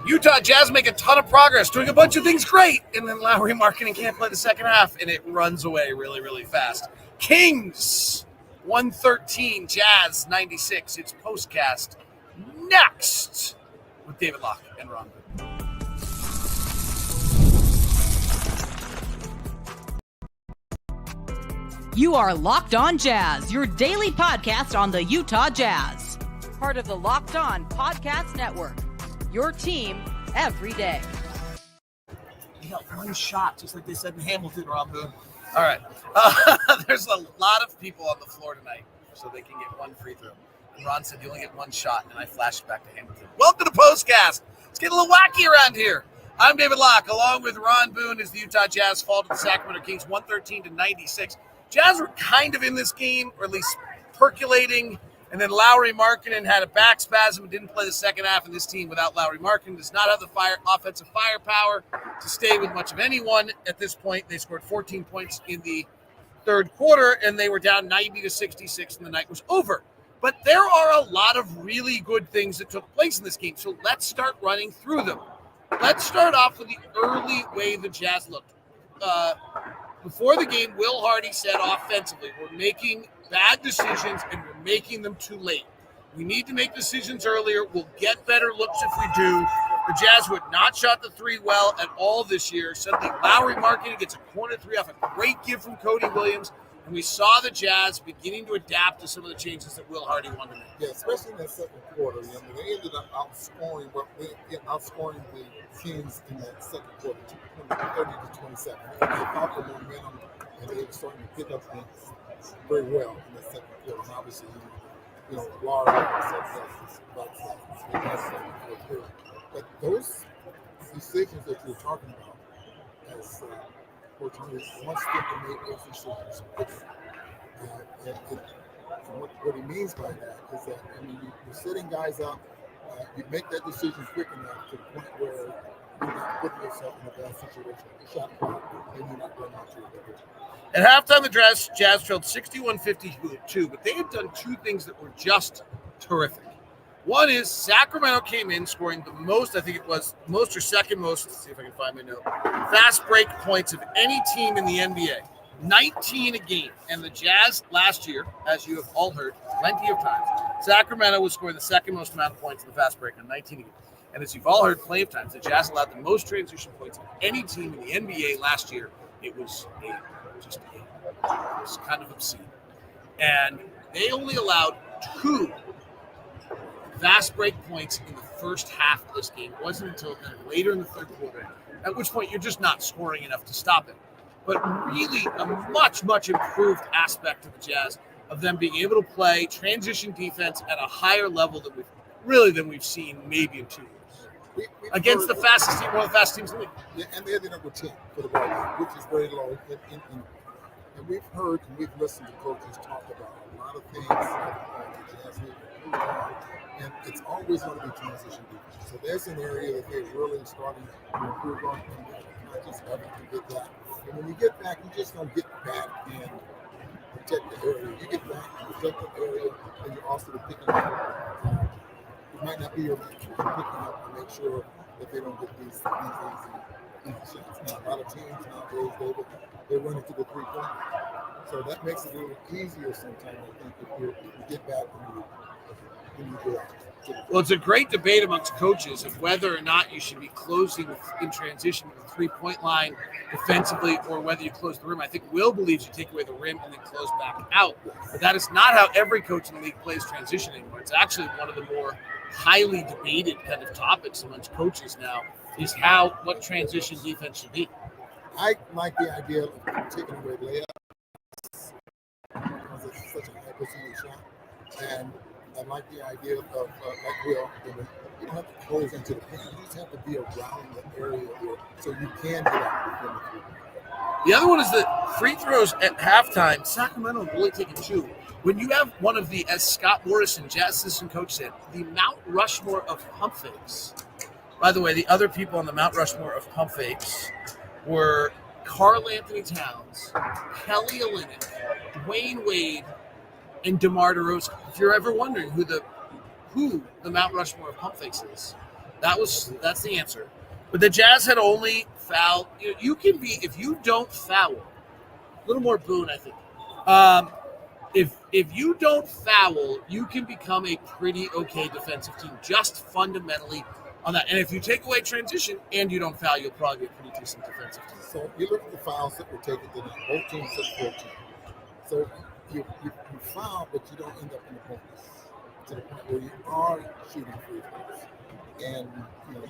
Utah Jazz make a ton of progress, doing a bunch of things great, and then Lauri Markkanen can't play the second half, and it runs away really, really fast. Kings 113, Jazz 96. It's POSTCAST next with David Locke and Ron Boone. You are Locked On Jazz, your daily podcast on the Utah Jazz. Part of the Locked On Podcast Network, your team every day. You got one shot, just like they said in Hamilton, Ron Boone. All right. There's a lot of people on the floor tonight, so they can get one free throw. And Ron said you only get one shot, and I flashed back to Hamilton. Welcome to POSTCAST. Let's get a little wacky around here. I'm David Locke, along with Ron Boone, as the Utah Jazz fall to the Sacramento Kings 113-96. Jazz were kind of in this game, or at least percolating, and then Lauri Markkanen had a back spasm and didn't play the second half, and this team without Lauri Markkanen does not have the offensive firepower to stay with much of anyone at this point. They scored 14 points in the third quarter, and they were down 90-66, and the night was over. But there are a lot of really good things that took place in this game, so let's start running through them. Let's start off with the early way the Jazz looked. Before the game, Will Hardy said offensively, we're making bad decisions and we're making them too late. We need to make decisions earlier. We'll get better looks if we do. The Jazz would not shot the three well at all this year. Suddenly, Lauri Markkanen gets a corner three off a great give from Cody Williams, and we saw the Jazz beginning to adapt to some of the changes that Will Hardy wanted to make. Yeah, especially in that second quarter. I mean, they ended up outscoring the Kings in that second quarter, 30-27. They fought the momentum, and they were starting to pick up things very well in the second quarter. And obviously, Lauri said but those decisions that you're talking about, as Portuguese wants them to make those decisions quickly. What he means by that is that, you're setting guys up, you make that decision quick enough to the point where you're not putting yourself in a bad situation. The shot clock, and you're not running out to your leverage. At halftime, the Jazz trailed 61-52, but they had done two things that were just terrific. One is Sacramento came in scoring the most, I think it was most or second most, let's see if I can find my note, fast break points of any team in the NBA. 19 a game. And the Jazz last year, as you have all heard plenty of times, Sacramento was scoring the second most amount of points in the fast break on 19 a game. And as you've all heard plenty of times, the Jazz allowed the most transition points of any team in the NBA last year. It was kind of obscene. And they only allowed 2 fast break points in the first half of this game. It wasn't until later in the third quarter, at which point you're just not scoring enough to stop it. But really a much, much improved aspect of the Jazz, of them being able to play transition defense at a higher level than we've seen maybe in 2 years. Against the fastest team, one of the fastest teams in the league. Yeah, and they ended up with 10 for the ball game, which is very low. And we've heard and we've listened to coaches talk about a lot of things that the Jazz need to improve on. And it's always going to be transition defense. So there's an area that they're really starting to improve on. Not just having to get back. And when you get back, you just don't get back and protect the area. You get back and protect the area, and you're also picking up. It might not be your match. You're picking up to make sure that they don't get these easy shots. Now, a lot of teams nowadays, they run into the three-point. So that makes it a little easier sometimes, I think, if you get back when you go out. Well, it's a great debate amongst coaches of whether or not you should be closing in transition to the three-point line defensively or whether you close the rim. I think Will believes you take away the rim and then close back out. But that is not how every coach in the league plays transition anymore. It's actually one of the more highly debated kind of topics amongst coaches now is what transition defense should be. I like the idea of taking away layups because it's such a high percentage shot. And I like the idea of, like Will, you don't have to close into the paint. You just have to be around the area here so you can get out within the field. The other one is that free throws at halftime, Sacramento only taking 2. When you have one of the, as Scott Morrison, Jazz assistant coach, said, the Mount Rushmore of pump fakes. By the way, the other people on the Mount Rushmore of pump fakes were Karl Anthony Towns, Kelly Olynyk, Dwayne Wade, and DeMar DeRozan. If you're ever wondering who the Mount Rushmore of pump fakes is, That's the answer. But the Jazz had only fouled. You can be, if you don't foul, a little more Boone, I think. If you don't foul, you can become a pretty okay defensive team, just fundamentally on that. And if you take away transition and you don't foul, you'll probably be a pretty decent defensive team. So you look at the fouls that were taken tonight. Both teams took 14. So you foul, but you don't end up in the bonus to the point where you are shooting free throws. And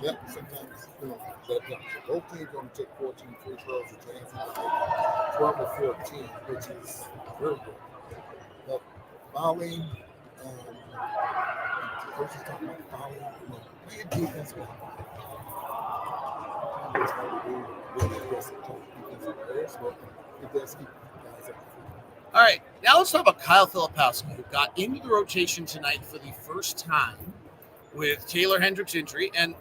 that sometimes that counts. Both teams only took 14 free throws. The Jazz had 12 or 14, which is very good. But fouling, coach is talking about fouling, playing defense well. That's how we do really aggressive defensive players, but it does keep guys up. All right, now let's talk about Kyle Filipowski, who got into the rotation tonight for the first time with Taylor Hendricks' injury. And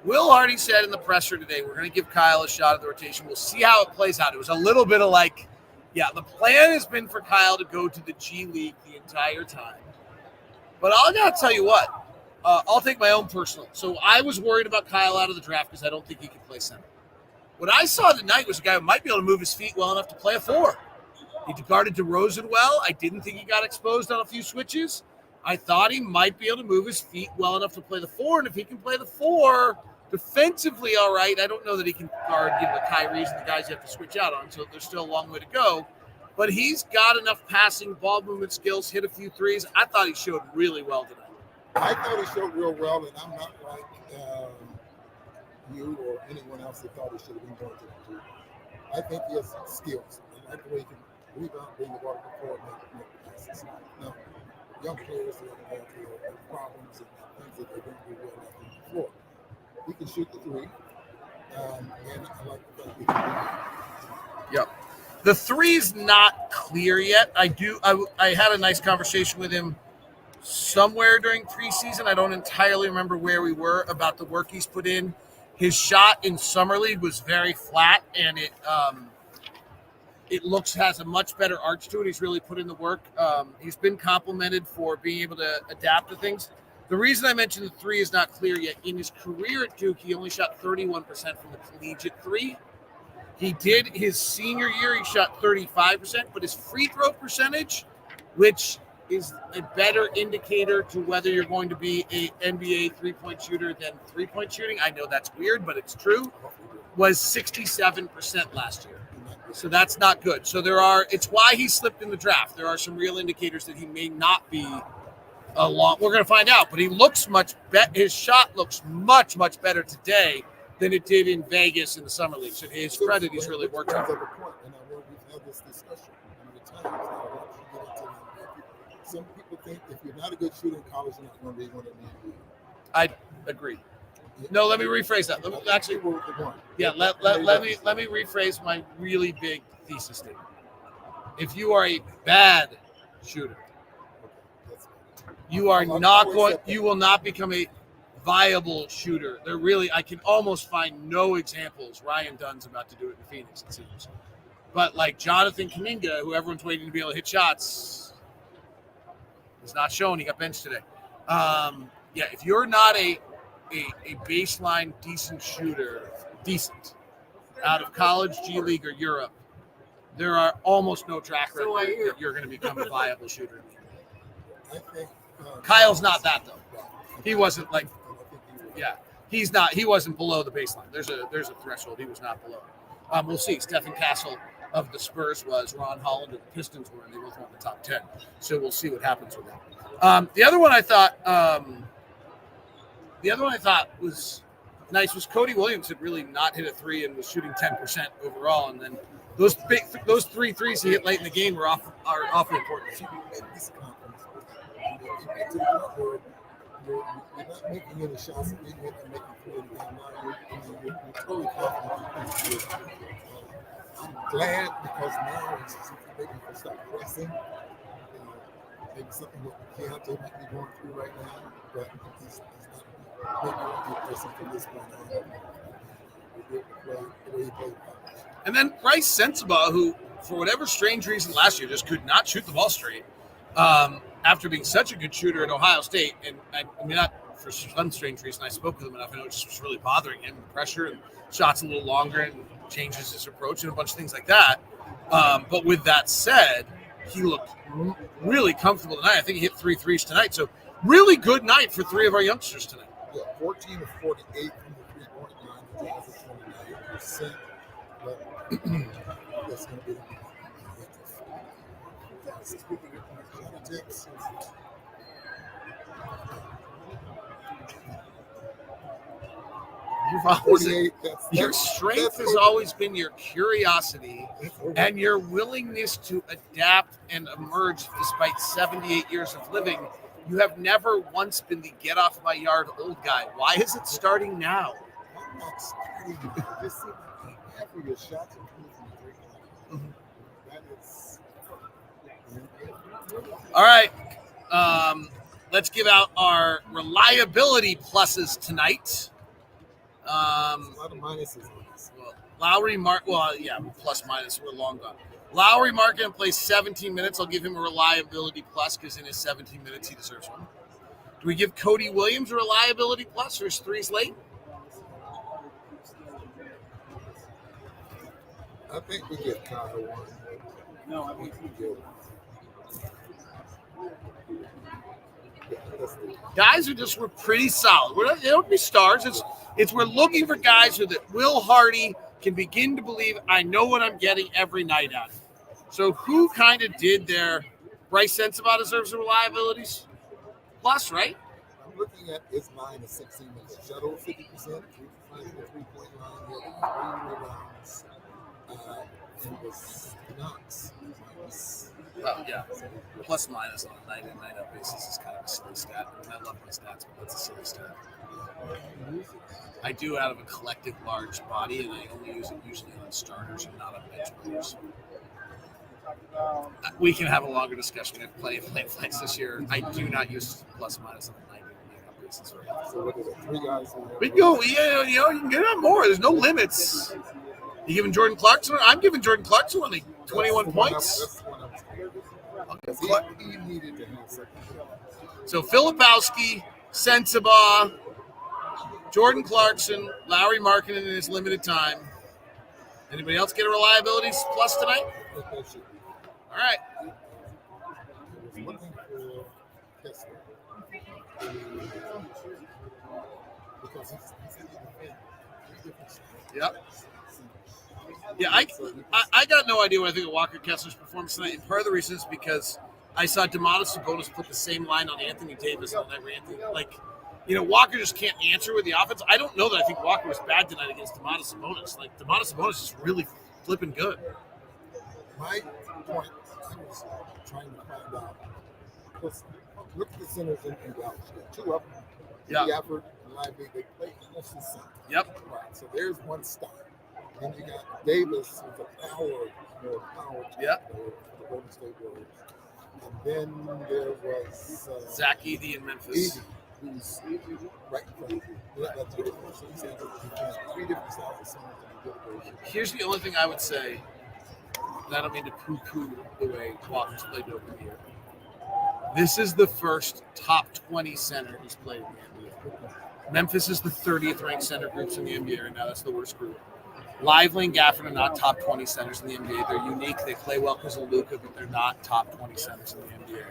Will already said in the presser today, we're going to give Kyle a shot at the rotation. We'll see how it plays out. It was a little bit of like, yeah, the plan has been for Kyle to go to the G League the entire time. But I got to tell you what, I'll take my own personal. So I was worried about Kyle out of the draft because I don't think he can play center. What I saw tonight was a guy who might be able to move his feet well enough to play a 4. He guarded DeRozan well. I didn't think he got exposed on a few switches. I thought he might be able to move his feet well enough to play the 4. And if he can play the 4 defensively, all right, I don't know that he can guard, the Kyries and the guys you have to switch out on. So there's still a long way to go. But he's got enough passing, ball movement skills, hit a few threes. I thought he showed really well tonight. I thought he showed real well, and I'm not like you or anyone else that thought he should have been going to the two. I think he has skills. I like the way he can rebound, bring the ball to the floor, and make passes. Now, young players have problems and things that they don't do well on the floor. He can shoot the 3, and I like the fact he can Yep. The 3's not clear yet. I had a nice conversation with him somewhere during preseason. I don't entirely remember where we were about the work he's put in. His shot in Summer League was very flat, and it has a much better arch to it. He's really put in the work. He's been complimented for being able to adapt to things. The reason I mentioned the 3 is not clear yet. In his career at Duke, he only shot 31% from the collegiate 3. He did his senior year, he shot 35%, but his free throw percentage, which is a better indicator to whether you're going to be an NBA three-point shooter than three-point shooting, I know that's weird, but it's true, was 67% last year. So that's not good. So it's why he slipped in the draft. There are some real indicators that he may not be we're going to find out, but he looks his shot looks much, much better today than it did in Vegas in the Summer League. So to his credit, he's really worked hard. And I know we've had this discussion many times. I want you to get into it. Some people think if you're not a good shooter in college, you're not going to be one of the NBA. I agree. No, let me rephrase that. Let me rephrase my really big thesis statement. If you are a bad shooter, you will not become a viable shooter. I can almost find no examples. Ryan Dunn's about to do it in Phoenix, it seems. But like Jonathan Kuminga, who everyone's waiting to be able to hit shots, is not shown. He got benched today. If you're not a baseline decent shooter, out of college, G League, or Europe, there are almost no track record that you're going to become a viable shooter. I think Kyle's not that though. He wasn't like, he's not. He wasn't below the baseline. There's a threshold. He was not below. We'll see. Stephen Castle of the Spurs was. Ron Holland of the Pistons were, and they both won the top 10. So we'll see what happens with that. The other one I thought was nice was Cody Williams had really not hit a 3 and was shooting 10% overall, and then those 3 threes he hit late in the game are awfully important. You're not making any shots, and you're not making food. You're totally confident. I'm glad because now it's maybe you can stop pressing. Maybe something that Keontae might be going through right now, but he's not maybe pressing from this point on. And then Rice Sena, who, for whatever strange reason last year, just could not shoot the ball straight. After being such a good shooter at Ohio State, and I mean, not for some strange reason. I spoke with him enough. I know it just was really bothering him. The pressure and shots a little longer and changes his approach and a bunch of things like that. But with that said, he looked really comfortable tonight. I think he hit 3 threes tonight. So really good night for 3 of our youngsters tonight. Yeah, 14 of 48 from the 3-point line. The Jazz is 29%. But that's going to be politics. Your strength has always been your curiosity and your willingness to adapt and emerge despite 78 years of living. You have never once been the get off my yard old guy. Why is it starting now? I'm not starting now. Just see half of your shots are coming from the 3-point line. That is. All right. Let's give out our reliability pluses tonight. A lot of minuses on this. Plus minus, we're long gone. Lauri Markkanen plays 17 minutes. I'll give him a reliability plus because in his 17 minutes he deserves one. Do we give Cody Williams a reliability plus for his threes late? I think we give Kyle one. No, I think we give. Guys were pretty solid. They don't be stars. It's we're looking for guys that Will Hardy can begin to believe I know what I'm getting every night out of. So who kind of did their Rice Sena deserves the reliabilities plus, right? I'm looking at his 9 of 16 minutes. Shut over 50%, 3-point line, 3 rebounds. And was knocks. Well, yeah. Plus minus on a night in, night out basis is kind of a silly stat. I mean, I love my stats, but that's a silly stat. I do out of a collective large body, and I only use it usually on starters and not on bench players. We can have a longer discussion if playing flights this year. I do not use plus minus on a night in, night out basis very often. So what is it, 3 guys? We can go, you can get on more. There's no limits. You giving Jordan Clarkson? I'm giving Jordan Clarkson only 21 points. He needed to have second. So Filipowski, Sensabaugh, Jordan Clarkson, Lauri Markkanen in his limited time. Anybody else get a reliability plus tonight? All right. I was looking for Kessler. Because he's Yep. Yeah, I got no idea what I think of Walker Kessler's performance tonight. And part of the reason is because I saw Damontas Sabonis put the same line on Anthony Davis on every Anthony. Walker just can't answer with the offense. I don't know that I think Walker was bad tonight against Damontas Sabonis. Damontas Sabonis is really flipping good. My point, I was trying to find out. Look at the centers in Dallas. 2 of them. Yeah. The effort, lively, they play almost the same. Yep. Right. So there's one start. Then you got Davis, who's a power Yep. for the Golden State Warriors. And then there was Zach Edey in Memphis. Edey, who's right in front of you. That's the difference. So he's able to 3 different styles of centers in a good version. Here's the only thing I would say, and I don't mean to poo-poo the way Walker's played over the year. This is the first top 20 center who's played in the NBA. Memphis is the 30th ranked center groups in the NBA right now. That's the worst group. Lively and Gafford are not top 20 centers in the NBA. They're unique. They play well because of Luka, but they're not top 20 centers in the NBA.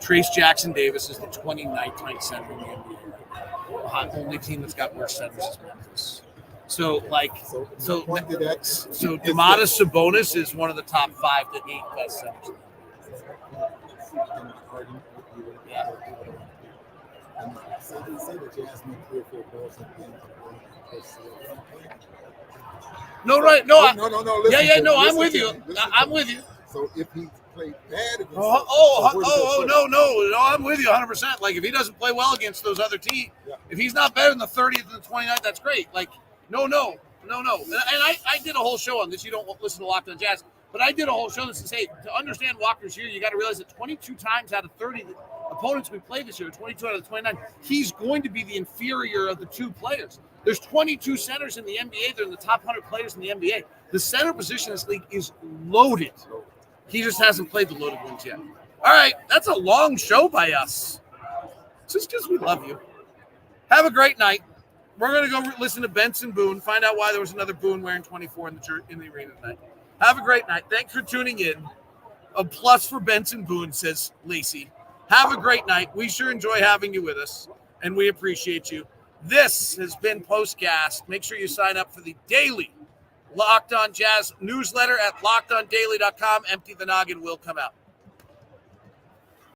Trace Jackson Davis is the 29th ranked center in the NBA right now. The only team that's got worse centers is Memphis. So Damontas Sabonis is one of the top 5 to 8 best centers in the NBA. Yeah. No, right? No, I'm with you. I'm with you. So if he played bad against no, I'm with you 100%. If he doesn't play well against those other teams, if he's not better than the 30th and the 29th, that's great. No. And I did a whole show on this. You don't listen to Locked On Jazz, but I did a whole show that says, hey, to understand Walker's year, you got to realize that 22 times out of 30 opponents we played this year, 22 out of the 29, he's going to be the inferior of the 2 players. There's 22 centers in the NBA. They're in the top 100 players in the NBA. The center position in this league is loaded. He just hasn't played the loaded ones yet. All right, that's a long show by us. It's just because we love you. Have a great night. We're going to go listen to Benson Boone, find out why there was another Boone wearing 24 in the arena tonight. Have a great night. Thanks for tuning in. A plus for Benson Boone, says Lacey. Have a great night. We sure enjoy having you with us, and we appreciate you. This has been POSTCAST. Make sure you sign up for the daily Locked On Jazz newsletter at lockedondaily.com. Empty the Noggin will come out.